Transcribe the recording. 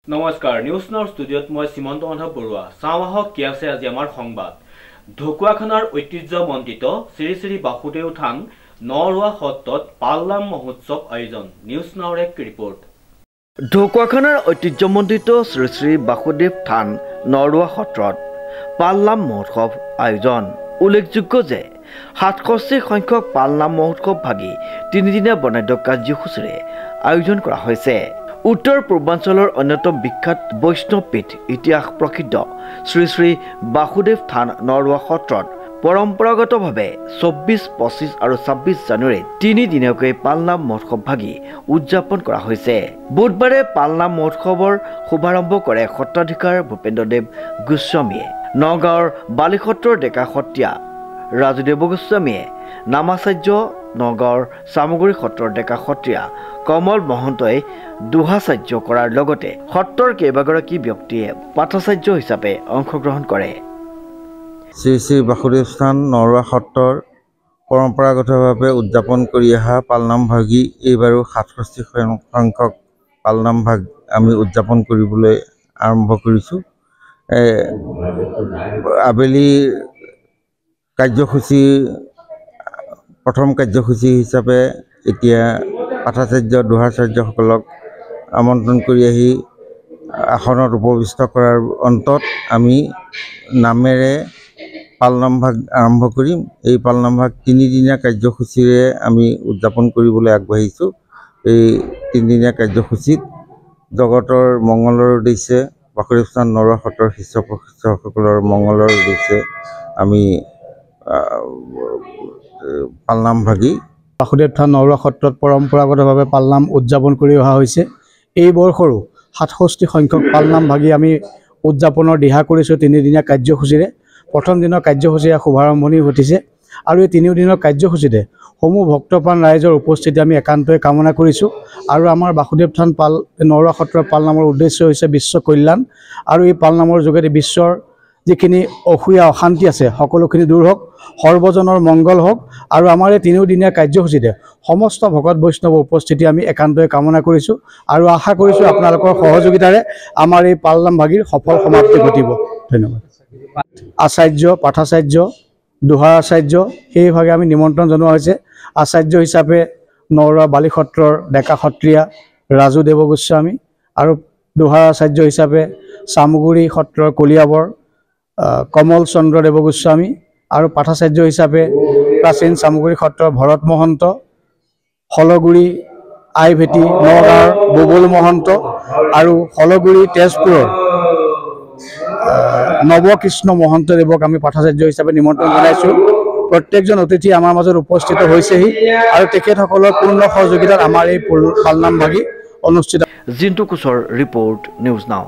নমস্কাৰ news now ষ্টুডিঅ'ত মই সীমন্ত মাধৱ বৰুৱা চাওঁহক কি আছে আজি আমাৰ সংবাদ ঢকুৱাখানাৰ ঐতিহ্যমণ্ডিত শ্ৰী শ্ৰী বাসুদেৱ থান নৰুৱা সত্ৰত পালনাম মহোৎসৱ আয়োজন নিউজ নাওৰ এক ৰিপৰ্ট ঢকুৱাখানাৰ ঐতিহ্যমণ্ডিত শ্ৰী শ্ৰী বাসুদেৱ থান নৰুৱা সত্ৰত পালনাম মহোৎসৱ আয়োজন উল্লেখযোগ্য যে 67 সংখ্যক পালনাম মহোৎসৱ ভাগি তিনিদিনীয়া বৰ্ণাঢ্য কাৰ্যসূচীৰে আয়োজন কৰা হৈছে উত্তৰ পূৰ্বাঞ্চলৰ অন্যতম বিখ্যাত বৈষ্ণৱপীঠ ইতিহাস প্ৰসিদ্ধ শ্ৰী শ্ৰী বাসুদেৱ থান নৰুৱা সত্ৰত পৰম্পৰাগতভাৱে 24, 25 আৰু 26 জানুৱাৰীত তিনিদিনীয়াকৈ পালনাম মহোৎসৱ ভাগি উদযাপন কৰা হৈছে বুধবাৰে পালনাম মহোৎসৱৰ শুভাৰম্ভ কৰে সত্ৰাধিকাৰ ভূপেন্দ্ৰদেৱ গোস্বামীয়ে নগাঁৱৰ বালিসত্ৰৰ ডেকা সত্ৰীয়া ৰাজুদেৱ গোস্বামীয়ে নামাচাৰ্য নগাঁৱৰ চামগুৰি সত্ৰৰ ডেকা সত্ৰীয়া কমল মহন্তই দুহাচাৰ্য কৰাৰ লগতে সত্ৰৰ কেইবাগৰাকী ব্যক্তিয়ে পাঠাচাৰ্য হিচাপে অংশগ্ৰহণ কৰে শ্ৰী শ্ৰী বাসুদেৱ স্থান নৰুৱা সত্ৰৰ পৰম্পৰাগতভাৱে উদযাপন কৰি অহা পালনাম ভাগি এইবাৰো 67 সংখ্যক পালনাম ভাগ আমি উদযাপন কৰিবলৈ আৰম্ভ কৰিছোঁ আবেলি কাৰ্যসূচী প্ৰথম কাৰ্যসূচী হিচাপে এতিয়া পাঠাচাৰ্য দুহাচাৰ্যসকলক আমন্ত্ৰণ কৰি আহি আসনত উপবিষ্ট কৰাৰ অন্তত আমি নামেৰে পালনাম ভাগ আৰম্ভ কৰিম এই পালনাম ভাগ তিনিদিনীয়া কাৰ্যসূচীৰে আমি উদযাপন কৰিবলৈ আগবাঢ়িছোঁ এই তিনিদিনীয়া কাৰ্যসূচীত জগতৰ মংগলৰ উদ্দেশ্যে বাসুদেৱ স্থান নৰুৱা সত্ৰৰ শিষ্য প্ৰশিক্ষকসকলৰ মংগলৰ উদ্দেশ্যে আমি পালনাম ভাগি বাসুদেৱ থান নৰুৱা সত্ৰত পৰম্পৰাগতভাৱে পালনাম উদযাপন কৰি অহা হৈছে এই বৰ্ষৰো 67 সংখ্যক পালনাম ভাগি আমি উদযাপনৰ দিহা কৰিছোঁ তিনিদিনীয়া কাৰ্যসূচীৰে প্ৰথম দিনৰ কাৰ্যসূচীৰে শুভাৰম্ভণি ঘটিছে আৰু এই তিনিদিনৰ কাৰ্যসূচীতে সমূহ ভক্তপ্ৰাণ ৰাইজৰ উপস্থিতি আমি একান্তই কামনা কৰিছোঁ আৰু আমাৰ বাসুদেৱ থান নৰুৱা সত্ৰৰ পালনামৰ উদ্দেশ্য হৈছে বিশ্ব কল্যাণ আৰু এই পালনামৰ যোগেদি বিশ্বৰ যিখিনি অসূয়া অশান্তি আছে সকলোখিনি দূৰ হওক সৰ্বজনৰ মংগল হওক আৰু আমাৰ এই তিনিদিনীয়া কাৰ্যসূচীতে সমস্ত ভকত বৈষ্ণৱৰ উপস্থিতি আমি একান্তই কামনা কৰিছোঁ আৰু আশা কৰিছোঁ আপোনালোকৰ সহযোগিতাৰে আমাৰ এই পালনাম ভাগিৰ সফল সমাপ্তি ঘটিব ধন্যবাদ আচাৰ্য পাঠাচাৰ্য দুহাচাৰ্য সেইভাগে আমি নিমন্ত্ৰণ জনোৱা হৈছে আচাৰ্য হিচাপে নৰুৱা বালিসত্ৰৰ ডেকা সত্ৰীয়া ৰাজুদেৱ গোস্বামী আৰু দুহাচাৰ্য হিচাপে চামগুৰি সত্ৰৰ কলিয়াবৰ কমল চন্দ্ৰ দেৱ গোস্বামী আৰু পাঠাচাৰ্য হিচাপে প্ৰাচীন চামগুৰি সত্ৰৰ ভৰত মহন্ত হলগুৰি আইভেটি নগাঁৱৰ বুবুল মহন্ত আৰু হলগুৰি তেজপুৰৰ নৱকৃষ্ণ মহন্তদেৱক আমি পাঠাচাৰ্য হিচাপে নিমন্ত্ৰণ জনাইছোঁ প্ৰত্যেকজন অতিথি আমাৰ মাজত উপস্থিত হৈছেহি আৰু তেখেতসকলৰ পূৰ্ণ সহযোগিতাত আমাৰ এই পালনাম ভাগি অনুষ্ঠিত জিন্তু কোচৰ ৰিপৰ্ট নিউজ নাও।